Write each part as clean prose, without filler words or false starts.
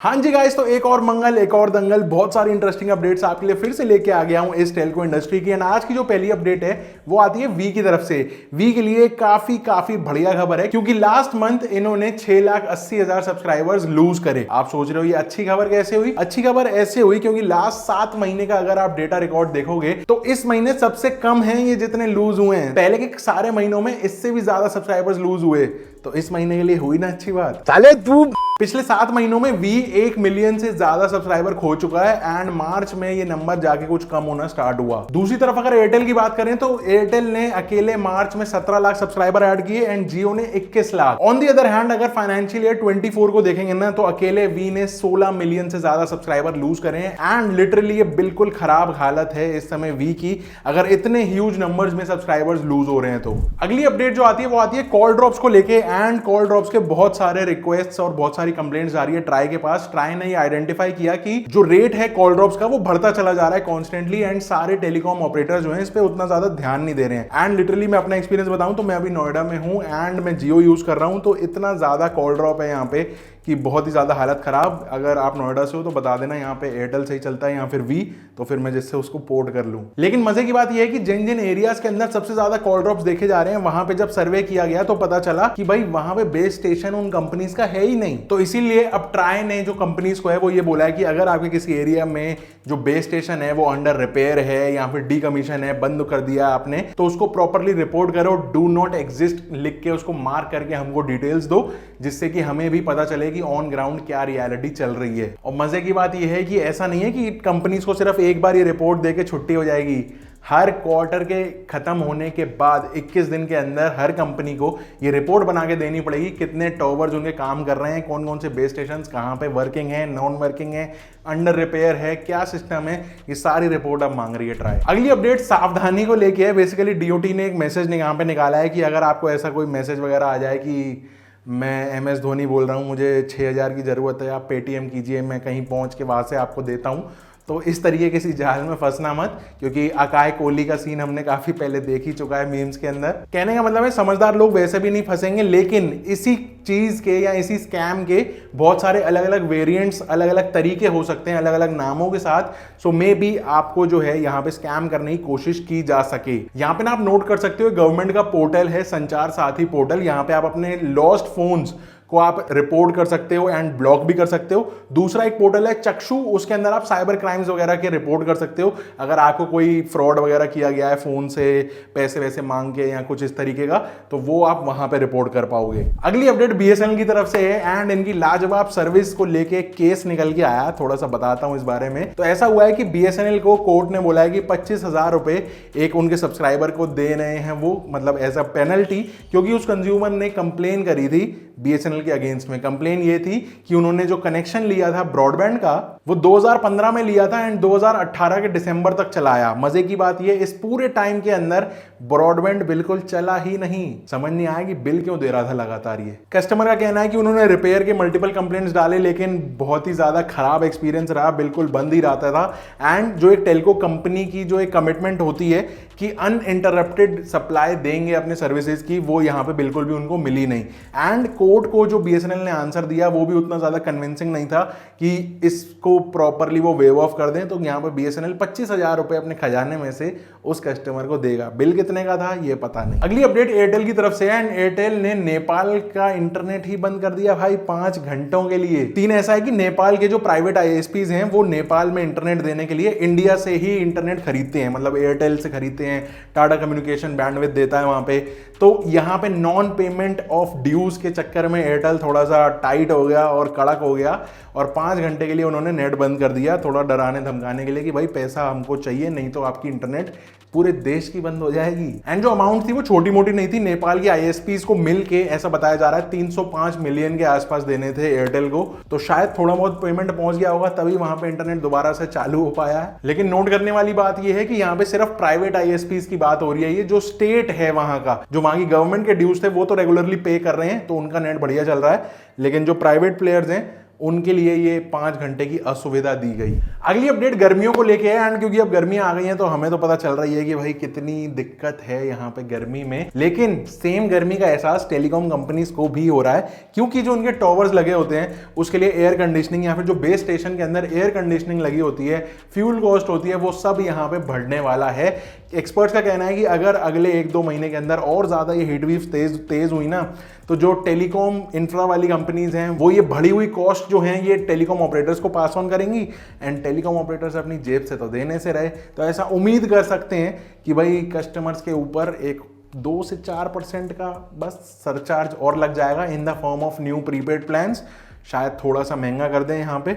हाँ जी गाइस, तो एक और मंगल एक और दंगल, बहुत सारी इंटरेस्टिंग अपडेट्स आपके लिए फिर से लेके आ गया हूं इस टेलको इंडस्ट्री की। एंड आज की जो पहली अपडेट है वो आती है वी की तरफ से। वी के लिए काफी बढ़िया खबर है क्योंकि लास्ट मंथ इन्होंने 6,80,000 सब्सक्राइबर्स लूज करे। आप सोच रहे हो ये अच्छी खबर कैसे हुई? अच्छी खबर ऐसे हुई क्योंकि लास्ट 7 महीने का अगर आप डेटा रिकॉर्ड देखोगे तो इस महीने सबसे कम है ये जितने लूज हुए हैं। पहले के सारे महीनों में इससे भी ज्यादा सब्सक्राइबर्स लूज हुए, तो इस महीने के लिए हुई ना अच्छी बात। साले तू पिछले 7 महीनों में वी 1 मिलियन से ज्यादा सब्सक्राइबर खो चुका है एंड मार्च में ये नंबर जाके कुछ कम होना स्टार्ट हुआ। दूसरी तरफ अगर एयरटेल की बात करें तो एयरटेल ने अकेले मार्च में 17 लाख सब्सक्राइबर ऐड किए एंड जियो ने 21 lakh. On the other hand अगर फाइनेंशियल ईयर 24 को देखेंगे ना तो अकेले वी ने 16 मिलियन से ज्यादा सब्सक्राइबर लूज करे हैं एंड लिटरली ये बिल्कुल खराब हालत है इस समय वी की, अगर इतने ह्यूज नंबर्स में सब्सक्राइबर्स लूज हो रहे हैं तो। अगली अपडेट जो आती है वो आती है कॉल ड्रॉप्स को लेके एंड कॉल ड्रॉप्स के बहुत सारे रिक्वेस्ट और बहुत सारी कंप्लेंट्स आ रही है ट्राई के पास। ट्राई ने आइडेंटिफाई किया कि जो रेट है कॉल ड्रॉप्स का वो बढ़ता चला जा रहा है कॉन्स्टेंटली एंड सारे टेलीकॉम ऑपरेटर जो हैं इस पे उतना ज्यादा ध्यान नहीं दे रहे हैं। एंड लिटरली मैं अपना एक्सपीरियंस बताऊं तो मैं अभी नोएडा में हूं एंड मैं जियो यूज कर रहा हूं, तो इतना ज्यादा कॉल ड्रॉप है यहाँ पे कि बहुत ही ज्यादा हालत खराब। अगर आप नोएडा से हो तो बता देना यहाँ पे एयरटेल सही चलता है या फिर वी, तो फिर मैं जिससे उसको पोर्ट कर लूं। लेकिन मजे की बात यह है कि जिन जिन एरियाज के अंदर सबसे ज्यादा कॉल ड्रॉप्स देखे जा रहे हैं वहां पे जब सर्वे किया गया तो पता चला कि भाई वहां पे बेस स्टेशन उन कंपनीज का है ही नहीं। तो इसीलिए अब ट्राई ने जो कंपनीज को है वो ये बोला है कि अगर आपके किसी एरिया में जो बेस स्टेशन है वो अंडर रिपेयर है या फिर डीकमीशन है, बंद कर दिया आपने, तो उसको प्रॉपरली रिपोर्ट करो, डू नॉट एग्जिस्ट लिख के उसको मार्क करके हमको डिटेल्स दो, जिससे कि हमें भी पता चले कि ऑन ग्राउंड क्या रियलिटी चल रही है। और मजे की बात यह है कि ऐसा नहीं है कि कंपनीज को सिर्फ एक बार ये रिपोर्ट देके छुट्टी हो जाएगी। हर क्वार्टर के खत्म होने के बाद 21 दिन के अंदर हर कंपनी को ये रिपोर्ट बना के देनी पड़ेगी, कितने टॉवर्स उनके काम कर रहे हैं, कौन कौन से बेस स्टेशन कहां पे वर्किंग है, नॉन वर्किंग है, अंडर रिपेयर है, क्या सिस्टम है, ये सारी रिपोर्ट अब मांग रही है ट्राई। अगली अपडेट सावधानी को लेके है। बेसिकली डीओटी ने एक मैसेज यहाँ पे निकाला है कि अगर आपको ऐसा कोई मैसेज वगैरह आ जाए कि मैं MS धोनी बोल रहा हूँ, मुझे 6,000 की ज़रूरत है, आप पेटीएम कीजिए, मैं कहीं पहुँच के वहाँ से आपको देता हूँ, तो इस तरीके किसी जाल में फंसना मत, क्योंकि अकाय कोहली का सीन हमने काफी पहले देख ही चुका है मीम्स के अंदर। कहने का मतलब है समझदार लोग वैसे भी नहीं फंसेंगे, लेकिन इसी चीज के या इसी स्कैम के बहुत सारे अलग अलग वेरिएंट्स, अलग अलग तरीके हो सकते हैं अलग अलग नामों के साथ। सो मे बी आपको जो है यहाँ पे स्कैम करने की कोशिश की जा सके। यहाँ पे ना आप नोट कर सकते हो गवर्नमेंट का पोर्टल है संचार साथी पोर्टल, यहाँ पे आप अपने लॉस्ट फोन्स को आप रिपोर्ट कर सकते हो एंड ब्लॉक भी कर सकते हो। दूसरा एक पोर्टल है चक्षु, उसके अंदर आप साइबर क्राइम्स वगैरह के रिपोर्ट कर सकते हो अगर आपको कोई फ्रॉड वगैरह किया गया है फोन से पैसे वैसे मांग के या कुछ इस तरीके का, तो वो आप वहां पे रिपोर्ट कर पाओगे। अगली अपडेट BSNL की तरफ से है एंड इनकी लाजवाब सर्विस को लेके केस निकल के आया, थोड़ा सा बताता हूं इस बारे में। तो ऐसा हुआ है कि BSNL को कोर्ट ने बोला है कि 25,000 रुपए एक उनके सब्सक्राइबर को दे रहे हैं वो, मतलब एज अ पेनल्टी, क्योंकि उस कंज्यूमर ने कंप्लेन करी थी BSNL के अगेंस्ट में। कंप्लेन ये थी कि उन्होंने जो कनेक्शन लिया था ब्रॉडबैंड का वो 2015 में लिया था एंड 2018 के दिसंबर तक चलाया। मजे की बात ये, इस पूरे टाइम के अंदर ब्रॉडबैंड बिल्कुल चला ही नहीं। समझ नहीं आया कि बिल क्यों दे रहा था लगातार ये। कस्टमर का कहना है कि उन्होंने रिपेयर के मल्टीपल कंप्लेंट्स डाले लेकिन बहुत ही ज्यादा खराब एक्सपीरियंस रहा, बिल्कुल बंद ही रहता था। एंड जो एक टेलको कंपनी की जो एक कमिटमेंट होती है कि अनइंटरप्टेड सप्लाई देंगे अपने सर्विसेज की, वो यहाँ पे बिल्कुल भी उनको मिली नहीं। एंड कोर्ट को जो BSNL ने आंसर दिया वो भी उतना ज्यादा कन्विंसिंग नहीं था कि इसको प्रॉपरली वो वेव ऑफ कर दें। तो यहाँ पे BSNL 25,000 रुपए अपने खजाने में से उस कस्टमर को देगा। बिल कितने का था ये पता नहीं। अगली अपडेट एयरटेल की तरफ से है एंड एयरटेल ने नेपाल का इंटरनेट ही बंद कर दिया भाई 5 घंटों के लिए। तीन ऐसा है कि नेपाल के जो प्राइवेट ISPs हैं वो नेपाल में इंटरनेट देने के लिए इंडिया से ही इंटरनेट खरीदते हैं, मतलब एयरटेल से खरीदते हैं, टाटा कम्युनिकेशन बैंडविड्थ देता है वहां पे। तो यहाँ पे नॉन पेमेंट ऑफ ड्यूज के चक्कर में एयरटेल थोड़ा सा टाइट हो गया और कड़क हो गया और 5 घंटे के लिए उन्होंने नेट बंद कर दिया, थोड़ा डराने धमकाने के लिए कि भाई पैसा हमको चाहिए, नहीं तो आपकी इंटरनेट पूरे देश की बंद हो जाएगी। एंड जो अमाउंट थी वो छोटी मोटी नहीं थी, नेपाल की ISPs को मिलके ऐसा बताया जा रहा है 305 मिलियन के आसपास देने थे एयरटेल को। तो शायद थोड़ा बहुत पेमेंट पहुंच गया होगा तभी वहां पे इंटरनेट दोबारा से चालू हो पाया है। लेकिन नोट करने वाली बात यह है कि यहाँ पे सिर्फ प्राइवेट ISPs की बात हो रही है। ये जो स्टेट है वहां का, जो वहां की गवर्नमेंट के ड्यूज थे वो तो रेगुलरली पे कर रहे हैं, तो उनका नेट बढ़िया चल रहा है। लेकिन जो प्राइवेट प्लेयर्स हैं उनके लिए ये 5 घंटे की असुविधा दी गई। अगली अपडेट गर्मियों को लेके है, एंड क्योंकि अब गर्मियां आ गई हैं तो हमें तो पता चल रही है कि भाई कितनी दिक्कत है यहाँ पे गर्मी में, लेकिन सेम गर्मी का एहसास टेलीकॉम कंपनीज को भी हो रहा है, क्योंकि जो उनके टॉवर्स लगे होते हैं उसके लिए एयर कंडीशनिंग या फिर जो बेस स्टेशन के अंदर एयर कंडीशनिंग लगी होती है, फ्यूल कॉस्ट होती है, वो सब यहाँ पे बढ़ने वाला है। एक्सपर्ट्स का कहना है कि अगर अगले 1-2 महीने के अंदर और ज्यादा ये हीट वेव तेज हुई ना, तो जो टेलीकॉम इंफ्रा वाली कंपनीज हैं वो ये बढ़ी हुई कॉस्ट जो हैं ये टेलीकॉम ऑपरेटर्स को पास ऑन करेंगी, एंड टेलीकॉम ऑपरेटर्स अपनी जेब से तो देने से रहे। तो ऐसा उम्मीद कर सकते हैं कि भाई कस्टमर्स के ऊपर एक 2 से 4% का बस सरचार्ज और लग जाएगा in the form of new prepaid plans. शायद थोड़ा सा महंगा कर दें यहाँ पे,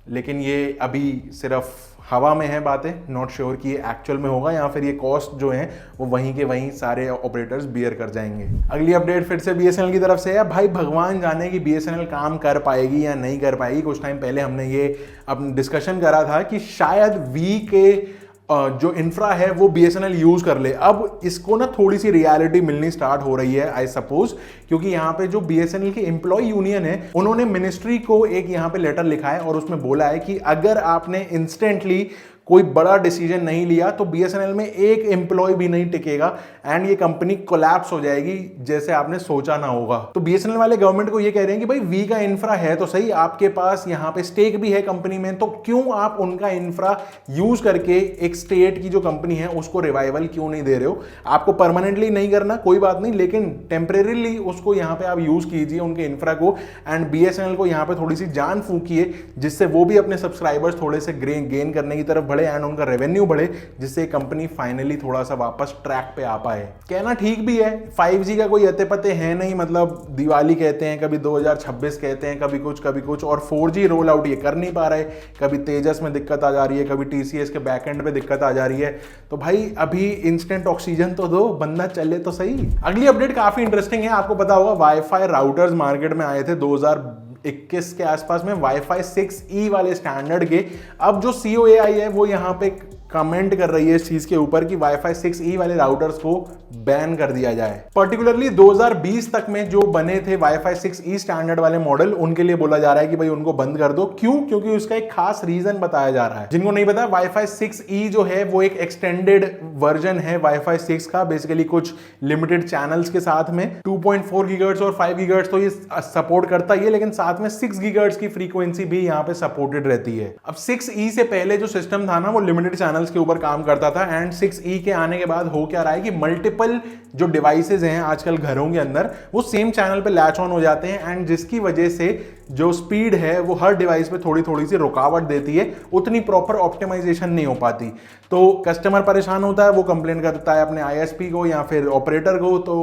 लेकिन ये अभी सिर्फ हवा में है बातें, नॉट श्योर कि ये एक्चुअल में होगा या फिर ये कॉस्ट जो है वो वहीं के वहीं सारे ऑपरेटर्स बियर कर जाएंगे। अगली अपडेट फिर से बीएसएनएल की तरफ से है। भाई भगवान जाने कि बीएसएनएल काम कर पाएगी या नहीं कर पाएगी। कुछ टाइम पहले हमने ये अपना डिस्कशन करा था कि शायद वी के जो इंफ्रा है वो बीएसएनएल यूज कर ले। अब इसको ना थोड़ी सी रियलिटी मिलनी स्टार्ट हो रही है आई सपोज, क्योंकि यहाँ पे जो बीएसएनएल की एम्प्लॉय यूनियन है उन्होंने मिनिस्ट्री को एक यहाँ पे लेटर लिखा है और उसमें बोला है कि अगर आपने इंस्टेंटली कोई बड़ा डिसीजन नहीं लिया तो बीएसएनएल में एक एम्प्लॉय भी नहीं टिकेगा एंड ये कंपनी कोलैप्स हो जाएगी जैसे आपने सोचा ना होगा। तो बीएसएनएल वाले गवर्नमेंट को ये कह रहे हैं कि भाई वी का इंफ्रा है तो सही, आपके पास यहाँ पे स्टेक भी है कंपनी में, तो क्यों आप उनका इंफ्रा यूज करके एक स्टेट की जो कंपनी है उसको रिवाइवल क्यों नहीं दे रहे हो। आपको परमानेंटली नहीं करना कोई बात नहीं, लेकिन टेम्परेरीली उसको यहाँ पे आप यूज कीजिए उनके इंफ्रा को, एंड बीएसएनएल को यहाँ पे थोड़ी सी जान फूकिए जिससे वो भी अपने सब्सक्राइबर्स थोड़े से गेन करने की तरफ बढ़े एंड उनका रेवेन्यू बढ़े, जिससे कंपनी फाइनली थोड़ा सा वापस ट्रैक पे आ पाए। कहना ठीक भी है, 5G का कोई अते पते है नहीं, मतलब दिवाली कहते हैं, कभी 2026 कहते हैं, कभी कुछ, और 4G रोल आउट ये कर नहीं पा रहे, कभी तेजस में दिक्कत आ जा रही है, कभी टीसीएस के बैकएंड पे दिक्कत आ जा रही है। तो भाई अभी इंस्टेंट ऑक्सीजन तो दो, बंदा चले तो सही। अगली अपडेट काफी इंटरेस्टिंग है। आपको पता होगा वाईफाई राउटर्स मार्केट में आए थे 2021 के आसपास में, वाईफाई 6E वाले स्टैंडर्ड के। अब जो COAI है वो यहाँ पे कमेंट कर रही है इस चीज के ऊपर कि वाईफाई 6E वाले राउटर्स को बैन कर दिया जाए। पर्टिकुलरली 2020 तक में जो बने थे वाईफाई 6E स्टैंडर्ड वाले मॉडल, उनके लिए बोला जा रहा है कि भाई उनको बंद कर दो। क्यों? क्योंकि उसका एक खास रीजन बताया जा रहा है। जिनको नहीं पता, वाईफाई 6E जो है वो एक एक्सटेंडेड वर्जन है वाईफाई 6 का, बेसिकली कुछ लिमिटेड चैनल्स के साथ में 2.4 गीगाहर्ट्ज और 5 गीगाहर्ट्ज तो ये सपोर्ट करता ही है, लेकिन साथ में 6 गीगाहर्ट्ज की फ्रीक्वेंसी भी यहाँ पे सपोर्टेड रहती है। अब 6E से पहले जो सिस्टम था ना वो लिमिटेड चैनल के ऊपर काम करता था, एंड 6E के आने के बाद हो क्या रहा है कि मल्टीपल जो डिवाइसेज हैं आजकल घरों के अंदर वो सेम चैनल पे लैच ऑन हो जाते हैं, एंड जिसकी वजह से जो स्पीड है वो हर डिवाइस पे थोड़ी सी रुकावट देती है, उतनी प्रॉपर ऑप्टिमाइजेशन नहीं हो पाती। तो कस्टमर परेशान होता है, वो कंप्लेन करता है अपने ISP को या फिर ऑपरेटर को। तो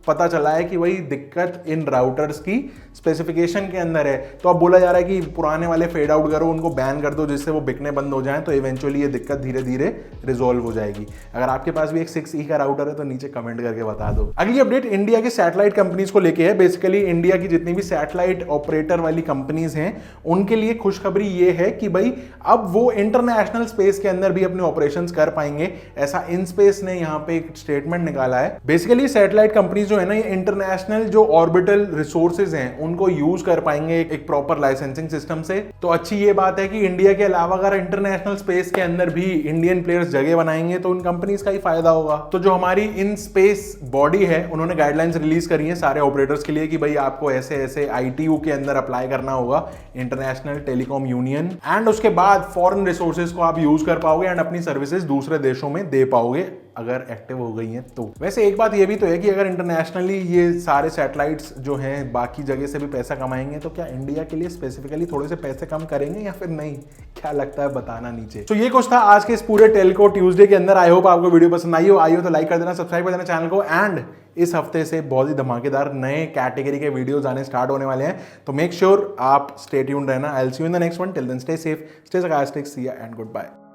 पता चला है कि वही दिक्कत इन राउटर्स की स्पेसिफिकेशन के अंदर है। तो अब बोला जा रहा है कि पुराने वाले फेड आउट करो, उनको बैन कर दो जिससे वो बिकने बंद हो जाएं, तो इवेंचुअली ये दिक्कत धीरे धीरे रिजॉल्व हो जाएगी। अगर आपके पास भी एक 6E का राउटर है तो नीचे कमेंट करके बता दो। अगली अपडेट इंडिया के सैटेलाइट कंपनीज को लेके है। बेसिकली इंडिया की जितनी भी सैटेलाइट ऑपरेटर वाली कंपनीज हैं उनके लिए खुशखबरी ये है कि भाई अब वो इंटरनेशनल स्पेस के अंदर भी अपने ऑपरेशंस कर पाएंगे। ऐसा इनस्पेस ने यहाँ पे एक स्टेटमेंट निकाला है। बेसिकली सैटेलाइट कंपनीज जो है ना, ये इंटरनेशनल जो ऑर्बिटल रिसोर्सेज हैं उनको यूज कर पाएंगे एक प्रॉपर लाइसेंसिंग सिस्टम से। तो अच्छी ये बात है कि इंडिया के अलावा अगर इंटरनेशनल स्पेस के अंदर भी इंडियन प्लेयर्स जगह बनाएंगे तो उन कंपनीज का ही फायदा होगा। तो जो हमारी इन स्पेस बॉडी है उन्होंने गाइडलाइंस रिलीज करी है सारे ऑपरेटर्स के लिए कि भाई आपको ऐसे ऐसे ITU के अंदर अप्लाई करना होगा, इंटरनेशनल टेलीकॉम यूनियन, एंड उसके बाद फॉरेन रिसोर्सेज को आप यूज कर पाओगे एंड अपनी सर्विसेज दूसरे देशों में दे पाओगे अगर एक्टिव हो गई हैं तो। वैसे एक बात ये भी तो है कि अगर इंटरनेशनली ये सारे सैटेलाइट्स जो हैं बाकी जगह से भी पैसा कमाएंगे तो क्या इंडिया के लिए स्पेसिफिकली थोड़े से पैसे कम करेंगे या फिर नहीं? क्या लगता है बताना नीचे। तो ये कुछ था आज के इस पूरे टेलको ट्यूसडे के अंदर। आई होप आपको वीडियो पसंद आई हो तो लाइक कर देना, सब्सक्राइब कर देना चैनल को, एंड इस हफ्ते से बहुत ही धमाकेदार नए कैटेगरी के वीडियोस आने स्टार्ट होने वाले हैं, तो मेक श्योर आप स्टे ट्यून्ड रहना। I will see you in the next one. Till then stay safe, stay sarcastic, see ya and goodbye।